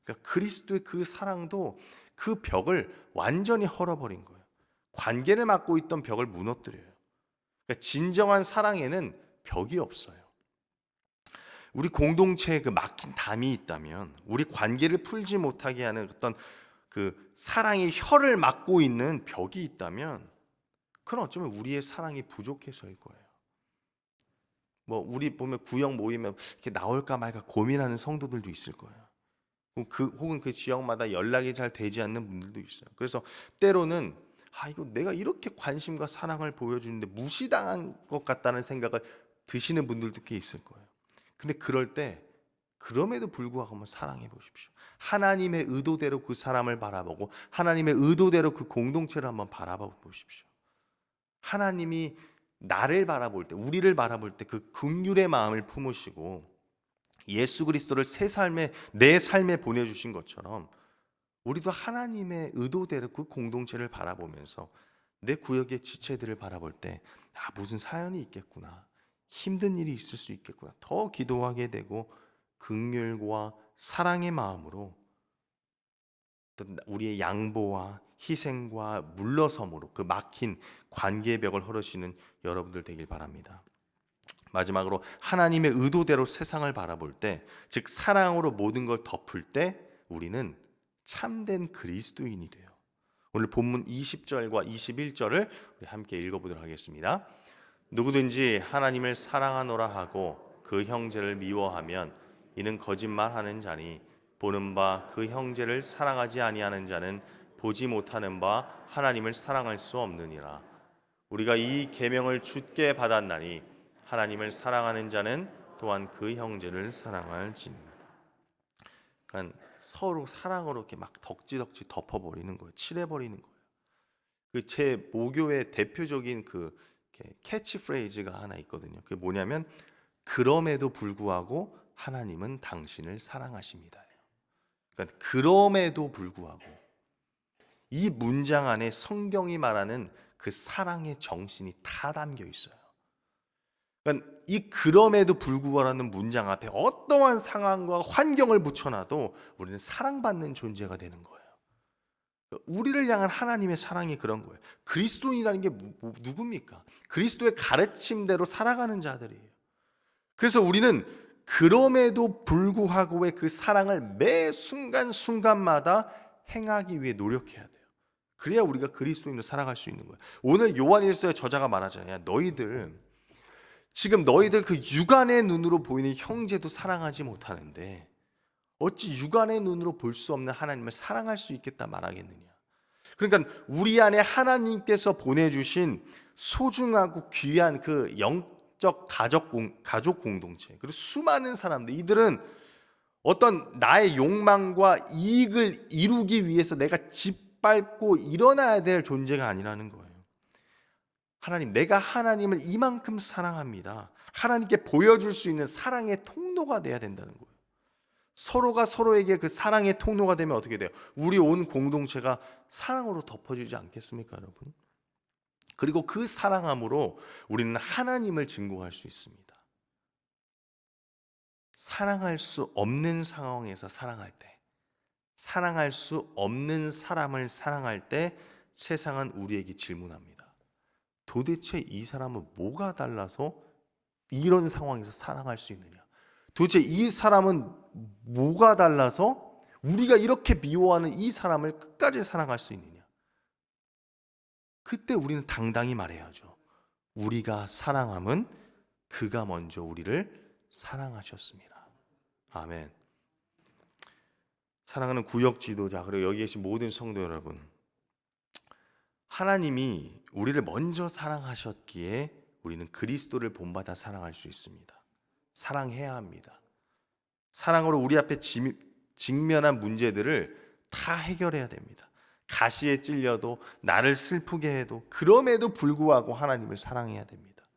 그러니까 그리스도의 그 사랑도 그 벽을 완전히 헐어버린 거예요. 관계를 막고 있던 벽을 무너뜨려요. 그러니까 진정한 사랑에는 벽이 없어요. 우리 공동체에 그 막힌 담이 있다면, 우리 관계를 풀지 못하게 하는 어떤 그 사랑의 혀를 막고 있는 벽이 있다면, 그건 어쩌면 우리의 사랑이 부족해서일 거예요. 뭐 우리 보면 구역 모이면 이렇게 나올까 말까 고민하는 성도들도 있을 거예요. 혹은 그 지역마다 연락이 잘 되지 않는 분들도 있어요. 그래서 때로는 이거 내가 이렇게 관심과 사랑을 보여주는데 무시당한 것 같다는 생각을 드시는 분들도 꽤 있을 거예요. 근데 그럴 때 그럼에도 불구하고 한번 사랑해 보십시오. 하나님의 의도대로 그 사람을 바라보고 하나님의 의도대로 그 공동체를 한번 바라봐 보십시오. 하나님이 나를 바라볼 때, 우리를 바라볼 때 그 긍휼의 마음을 품으시고 예수 그리스도를 내 삶에 보내주신 것처럼 우리도 하나님의 의도대로 그 공동체를 바라보면서 내 구역의 지체들을 바라볼 때 무슨 사연이 있겠구나, 힘든 일이 있을 수 있겠구나, 더 기도하게 되고 긍휼과 사랑의 마음으로 우리의 양보와 희생과 물러섬으로 그 막힌 관계의 벽을 헐으시는 여러분들 되길 바랍니다. 마지막으로 하나님의 의도대로 세상을 바라볼 때, 즉 사랑으로 모든 걸 덮을 때 우리는 참된 그리스도인이 돼요. 오늘 본문 20절과 21절을 우리 함께 읽어보도록 하겠습니다. 누구든지 하나님을 사랑하노라 하고 그 형제를 미워하면 이는 거짓말하는 자니 보는 바 그 형제를 사랑하지 아니하는 자는 보지 못하는 바 하나님을 사랑할 수 없느니라. 우리가 이 계명을 주께 받았나니 하나님을 사랑하는 자는 또한 그 형제를 사랑할지니라. 그러니까 서로 사랑으로 이렇게 막 덕지덕지 덮어버리는 거예요. 칠해버리는 거예요. 그 제 모교의 대표적인 그 캐치프레이즈가 하나 있거든요. 그게 뭐냐면 그럼에도 불구하고 하나님은 당신을 사랑하십니다. 그러니까 그럼에도 불구하고, 이 문장 안에 성경이 말하는 그 사랑의 정신이 다 담겨 있어요. 그러니까 이 그럼에도 불구하고라는 문장 앞에 어떠한 상황과 환경을 붙여놔도 우리는 사랑받는 존재가 되는 거예요. 우리를 향한 하나님의 사랑이 그런 거예요. 그리스도인이라는 게 누굽니까? 그리스도의 가르침대로 살아가는 자들이에요. 그래서 우리는 그럼에도 불구하고의 그 사랑을 매 순간순간마다 행하기 위해 노력해야 돼요. 그래야 우리가 그리스도인으로 살아갈 수 있는 거예요. 오늘 요한일서의 저자가 말하잖아요. 야, 너희들 그 육안의 눈으로 보이는 형제도 사랑하지 못하는데 어찌 육안의 눈으로 볼 수 없는 하나님을 사랑할 수 있겠다 말하겠느냐. 그러니까 우리 안에 하나님께서 보내주신 소중하고 귀한 그 영적 가족 공동체, 그리고 수많은 사람들, 이들은 어떤 나의 욕망과 이익을 이루기 위해서 내가 짓밟고 일어나야 될 존재가 아니라는 거예요. 하나님, 내가 하나님을 이만큼 사랑합니다. 하나님께 보여줄 수 있는 사랑의 통로가 돼야 된다는 거예요. 서로가 서로에게 그 사랑의 통로가 되면 어떻게 돼요? 우리 온 공동체가 사랑으로 덮어지지 않겠습니까, 여러분? 그리고 그 사랑함으로 우리는 하나님을 증거할 수 있습니다. 사랑할 수 없는 상황에서 사랑할 때, 사랑할 수 없는 사람을 사랑할 때 세상은 우리에게 질문합니다. 도대체 이 사람은 뭐가 달라서 이런 상황에서 사랑할 수 있느냐? 도대체 이 사람은 뭐가 달라서 우리가 이렇게 미워하는 이 사람을 끝까지 사랑할 수 있느냐? 그때 우리는 당당히 말해야죠. 우리가 사랑함은 그가 먼저 우리를 사랑하셨습니다. 아멘. 사랑하는 구역 지도자, 그리고 여기 계신 모든 성도 여러분, 하나님이 우리를 먼저 사랑하셨기에 우리는 그리스도를 본받아 사랑할 수 있습니다. 사랑해야 합니다. 사랑으로 우리 앞에 직면한 문제들을 다 해결해야 됩니다. 가시에 찔려도, 나를 슬프게 해도, 그럼에도 불구하고 하나님을 사랑해야 됩니다.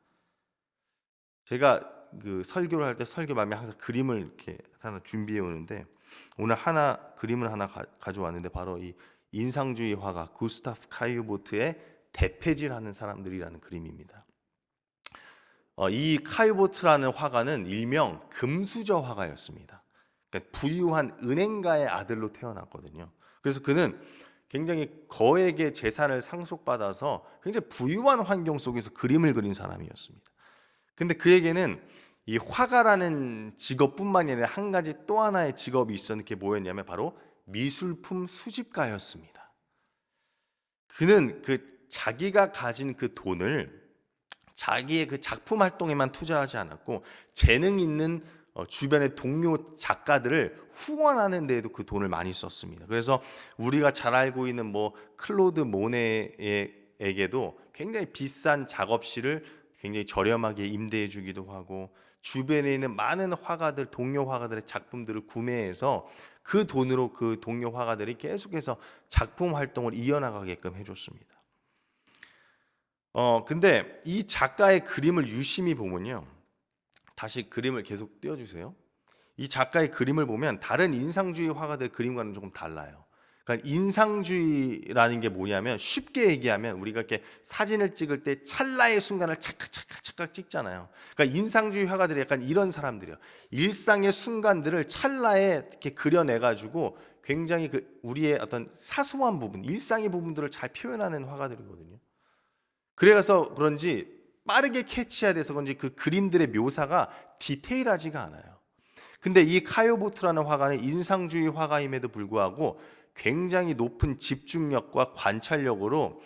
제가 그 설교를 할 때 설교맘에 항상 그림을 이렇게 하나 준비해 오는데, 오늘 그림을 하나 가져왔는데, 바로 이 인상주의 화가 구스타프 카이오보트의 대패질하는 사람들이라는 그림입니다. 이 카이오보트라는 화가는 일명 금수저 화가였습니다. 그러니까 부유한 은행가의 아들로 태어났거든요. 그래서 그는 굉장히 거액의 재산을 상속받아서 굉장히 부유한 환경 속에서 그림을 그린 사람이었습니다. 근데 그에게는 이 화가라는 직업뿐만이 아니라 한 가지 또 하나의 직업이 있었는데, 그게 뭐였냐면 바로 미술품 수집가였습니다. 그는 자기가 가진 그 돈을 자기의 그 작품 활동에만 투자하지 않았고, 재능 있는 주변의 동료 작가들을 후원하는 데에도 그 돈을 많이 썼습니다. 그래서 우리가 잘 알고 있는 클로드 모네에게도 굉장히 비싼 작업실을 굉장히 저렴하게 임대해 주기도 하고, 주변에 있는 많은 화가들, 동료 화가들의 작품들을 구매해서 그 돈으로 그 동료 화가들이 계속해서 작품 활동을 이어나가게끔 해줬습니다. 근데 이 작가의 그림을 유심히 보면요, 다시 그림을 계속 띄워주세요. 이 작가의 그림을 보면 다른 인상주의 화가들 그림과는 조금 달라요. 그러니까 인상주의라는 게 뭐냐면, 쉽게 얘기하면 우리가 이렇게 사진을 찍을 때 찰나의 순간을 착각 찍잖아요. 그러니까 인상주의 화가들이 약간 이런 사람들이에요. 일상의 순간들을 찰나에 이렇게 그려내가지고 굉장히 우리의 어떤 사소한 부분, 일상의 부분들을 잘 표현하는 화가들이거든요. 그래서 그런지 빠르게 캐치해야 돼서 그런지 그 그림들의 묘사가 디테일하지가 않아요. 근데 이 카요보트라는 화가는 인상주의 화가임에도 불구하고 굉장히 높은 집중력과 관찰력으로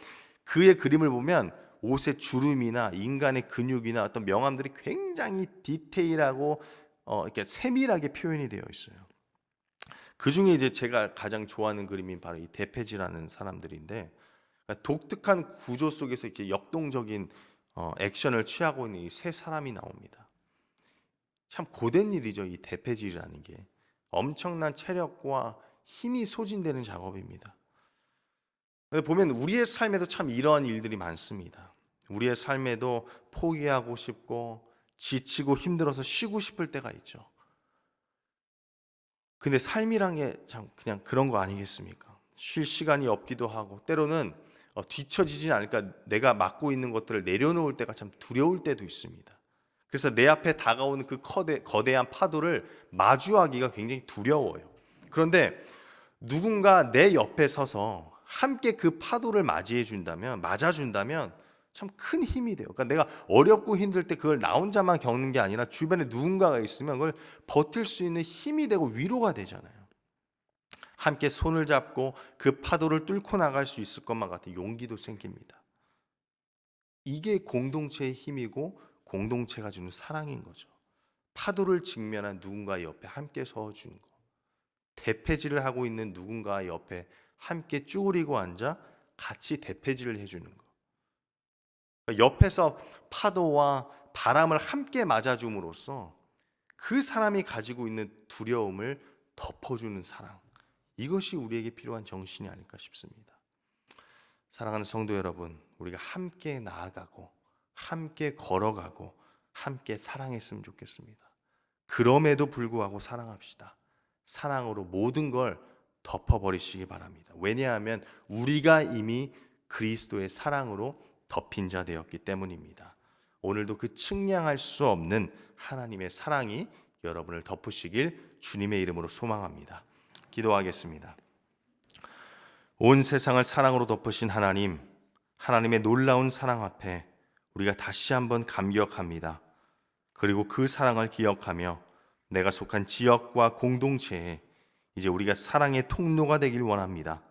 그의 그림을 보면 옷의 주름이나 인간의 근육이나 어떤 명암들이 굉장히 디테일하고 이렇게 세밀하게 표현이 되어 있어요. 그 중에 이제 제가 가장 좋아하는 그림이 바로 이 대패지라는 사람들인데, 독특한 구조 속에서 이렇게 역동적인 액션을 취하고 있는 이 세 사람이 나옵니다. 참 고된 일이죠, 이 대패질이라는 게. 엄청난 체력과 힘이 소진되는 작업입니다. 보면 우리의 삶에도 참 이러한 일들이 많습니다. 우리의 삶에도 포기하고 싶고 지치고 힘들어서 쉬고 싶을 때가 있죠. 근데 삶이란 게 참 그냥 그런 거 아니겠습니까? 쉴 시간이 없기도 하고, 때로는 뒤처지지 않을까 내가 맡고 있는 것들을 내려놓을 때가 참 두려울 때도 있습니다. 그래서 내 앞에 다가오는 그 거대한 파도를 마주하기가 굉장히 두려워요. 그런데 누군가 내 옆에 서서 함께 그 파도를 맞아준다면 참 큰 힘이 돼요. 그러니까 내가 어렵고 힘들 때 그걸 나 혼자만 겪는 게 아니라 주변에 누군가가 있으면 그걸 버틸 수 있는 힘이 되고 위로가 되잖아요. 함께 손을 잡고 그 파도를 뚫고 나갈 수 있을 것만 같은 용기도 생깁니다. 이게 공동체의 힘이고 공동체가 주는 사랑인 거죠. 파도를 직면한 누군가 옆에 함께 서주는 거. 대패질을 하고 있는 누군가 옆에 함께 쭈그리고 앉아 같이 대패질을 해주는 거. 옆에서 파도와 바람을 함께 맞아줌으로써 그 사람이 가지고 있는 두려움을 덮어주는 사랑. 이것이 우리에게 필요한 정신이 아닐까 싶습니다. 사랑하는 성도 여러분, 우리가 함께 나아가고 함께 걸어가고 함께 사랑했으면 좋겠습니다. 그럼에도 불구하고 사랑합시다. 사랑으로 모든 걸 덮어버리시기 바랍니다. 왜냐하면 우리가 이미 그리스도의 사랑으로 덮인 자 되었기 때문입니다. 오늘도 그 측량할 수 없는 하나님의 사랑이 여러분을 덮으시길 주님의 이름으로 소망합니다. 기도하겠습니다. 온 세상을 사랑으로 덮으신 하나님, 하나님의 놀라운 사랑 앞에 우리가 다시 한번 감격합니다. 그리고 그 사랑을 기억하며 내가 속한 지역과 공동체에 이제 우리가 사랑의 통로가 되길 원합니다.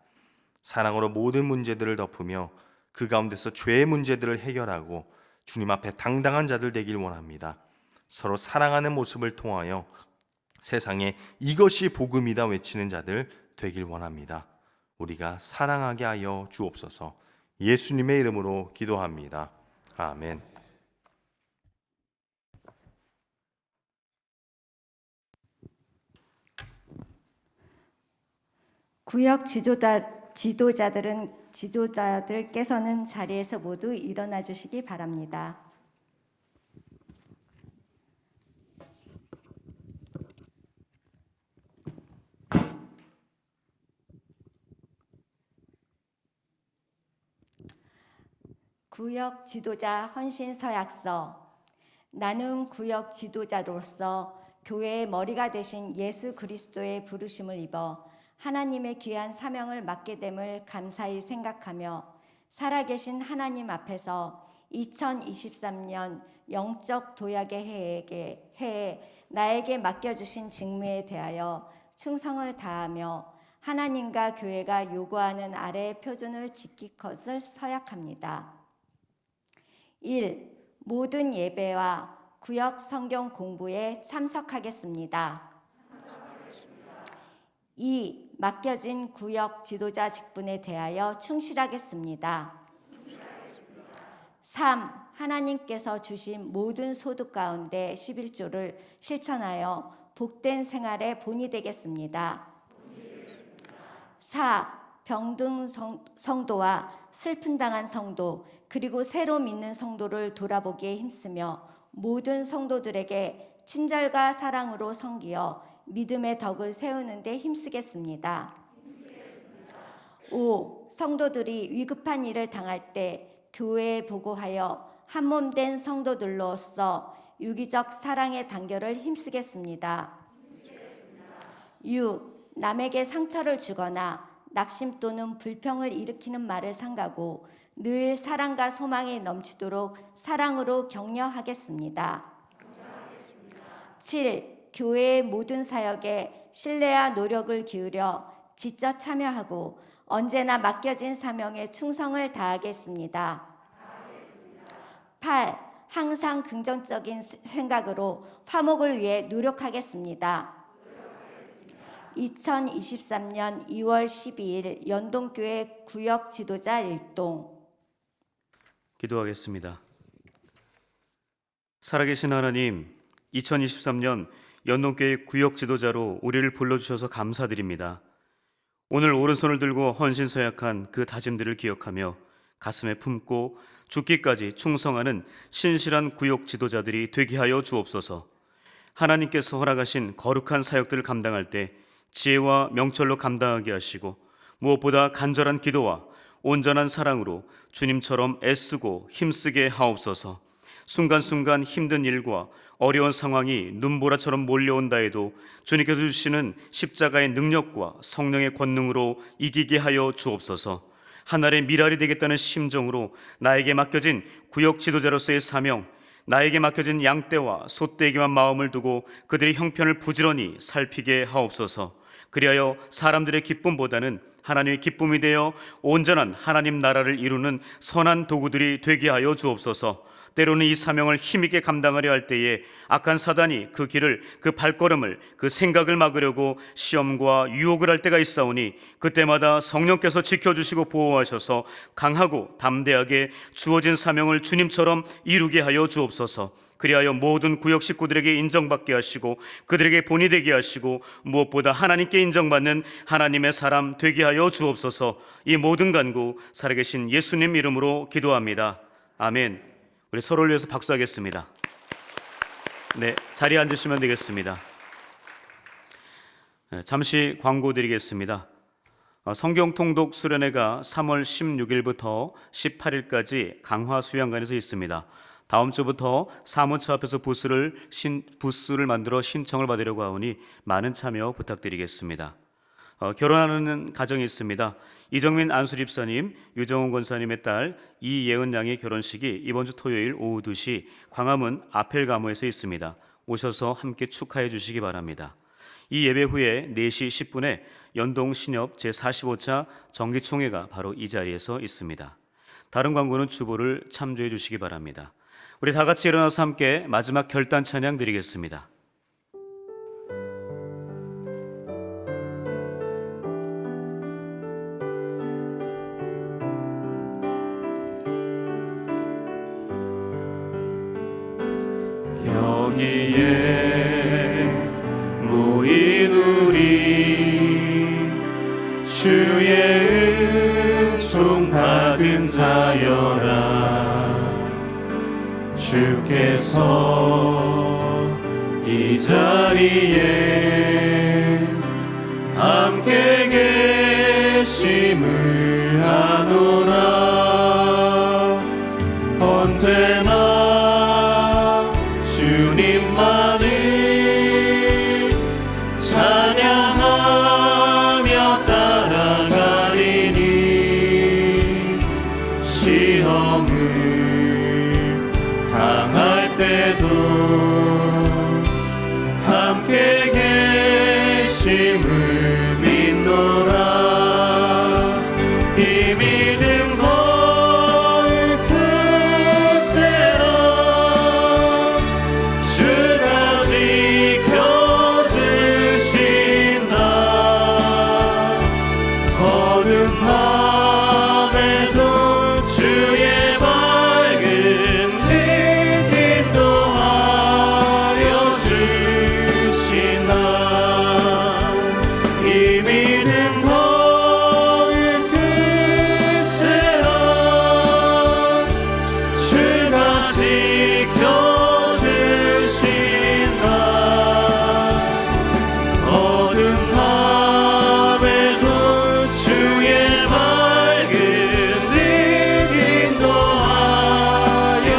사랑으로 모든 문제들을 덮으며 그 가운데서 죄의 문제들을 해결하고 주님 앞에 당당한 자들 되길 원합니다. 서로 사랑하는 모습을 통하여 세상에 이것이 복음이다 외치는 자들 되길 원합니다. 우리가 사랑하게 하여 주옵소서. 예수님의 이름으로 기도합니다. 아멘. 구역 지도자들께서는 자리에서 모두 일어나 주시기 바랍니다. 구역 지도자 헌신 서약서. 나는 구역 지도자로서 교회의 머리가 되신 예수 그리스도의 부르심을 입어 하나님의 귀한 사명을 맡게 됨을 감사히 생각하며 살아계신 하나님 앞에서 2023년 영적 도약의 해에 나에게 맡겨주신 직무에 대하여 충성을 다하며 하나님과 교회가 요구하는 아래의 표준을 지킬 것을 서약합니다. 1. 모든 예배와 구역 성경 공부에 참석하겠습니다. 2. 맡겨진 구역 지도자 직분에 대하여 충실하겠습니다. 3. 하나님께서 주신 모든 소득 가운데 11조를 실천하여 복된 생활의 본이 되겠습니다. 4. 병든 성도와 슬픔 당한 성도 그리고 새로 믿는 성도를 돌아보기에 힘쓰며 모든 성도들에게 친절과 사랑으로 섬기어 믿음의 덕을 세우는 데 힘쓰겠습니다. 5. 성도들이 위급한 일을 당할 때 교회에 보고하여 한몸된 성도들로서 유기적 사랑의 단결을 힘쓰겠습니다. 6. 남에게 상처를 주거나 낙심 또는 불평을 일으키는 말을 삼가고 늘 사랑과 소망이 넘치도록 사랑으로 격려하겠습니다. 7. 교회의 모든 사역에 신뢰와 노력을 기울여 지쳐 참여하고 언제나 맡겨진 사명에 충성을 다하겠습니다. 8. 항상 긍정적인 생각으로 화목을 위해 노력하겠습니다. 2023년 2월 12일 연동교회 구역 지도자 일동. 기도하겠습니다. 살아계신 하나님, 2023년 연동교회 구역 지도자로 우리를 불러주셔서 감사드립니다. 오늘 오른손을 들고 헌신 서약한 그 다짐들을 기억하며 가슴에 품고 죽기까지 충성하는 신실한 구역 지도자들이 되게 하여 주옵소서. 하나님께서 허락하신 거룩한 사역들을 감당할 때 지혜와 명철로 감당하게 하시고 무엇보다 간절한 기도와 온전한 사랑으로 주님처럼 애쓰고 힘쓰게 하옵소서. 순간순간 힘든 일과 어려운 상황이 눈보라처럼 몰려온다 해도 주님께서 주시는 십자가의 능력과 성령의 권능으로 이기게 하여 주옵소서. 하늘의 미랄이 되겠다는 심정으로 나에게 맡겨진 구역 지도자로서의 사명, 나에게 맡겨진 양떼와 소떼에게만 마음을 두고 그들의 형편을 부지런히 살피게 하옵소서. 그리하여 사람들의 기쁨보다는 하나님의 기쁨이 되어 온전한 하나님 나라를 이루는 선한 도구들이 되게 하여 주옵소서. 때로는 이 사명을 힘있게 감당하려 할 때에 악한 사단이 그 길을, 그 발걸음을, 그 생각을 막으려고 시험과 유혹을 할 때가 있사오니 그때마다 성령께서 지켜주시고 보호하셔서 강하고 담대하게 주어진 사명을 주님처럼 이루게 하여 주옵소서. 그리하여 모든 구역 식구들에게 인정받게 하시고 그들에게 본이 되게 하시고 무엇보다 하나님께 인정받는 하나님의 사람 되게 하여 주옵소서. 이 모든 간구 살아계신 예수님 이름으로 기도합니다. 아멘. 우리 서로를 위해서 박수하겠습니다. 네, 자리에 앉으시면 되겠습니다. 잠시 광고 드리겠습니다. 성경 통독 수련회가 3월 16일부터 18일까지 강화 수양관에서 있습니다. 다음 주부터 사무처 앞에서 부스를 만들어 신청을 받으려고 하오니 많은 참여 부탁드리겠습니다. 결혼하는 가정이 있습니다. 이정민 안수집사님, 유정훈 권사님의 딸 이예은 양의 결혼식이 이번 주 토요일 오후 2시 광화문 아펠가모에서 있습니다. 오셔서 함께 축하해 주시기 바랍니다. 이 예배 후에 4시 10분에 연동신협 제45차 정기총회가 바로 이 자리에서 있습니다. 다른 광고는 주보를 참조해 주시기 바랍니다. 우리 다 같이 일어나서 함께 마지막 결단 찬양 드리겠습니다. 여기에 모인 우리 주의 은총 받은 자여라. 주께서 이 자리에 함께 계심을 아노라. 언제나 주님만을 찬양하며 따라가리니 시험을 당할 때도 함께 계심을 믿노라. 이 믿음 더욱 크세라. 주가 지켜주신다. 어둠 밤에도 주의 밝은 빛 인도하여 주신다. 이 믿음 더욱 크세라. 주가 지켜주신다. 어둠 밤에도 주의 밝은 빛 인도하여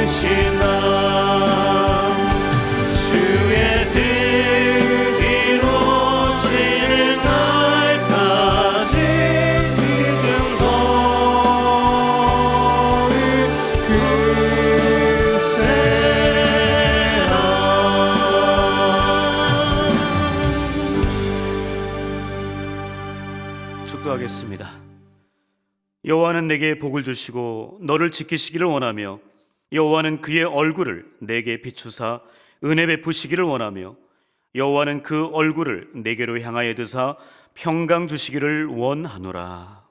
주신다. 주의 뜻 이루어지는 날까지 믿음 더욱 크세라. 축도하겠습니다. 여호와는 내게 복을 주시고 너를 지키시기를 원하며 여호와는 그의 얼굴을 내게 비추사 은혜 베푸시기를 원하며 여호와는 그 얼굴을 내게로 향하여 드사 평강 주시기를 원하노라.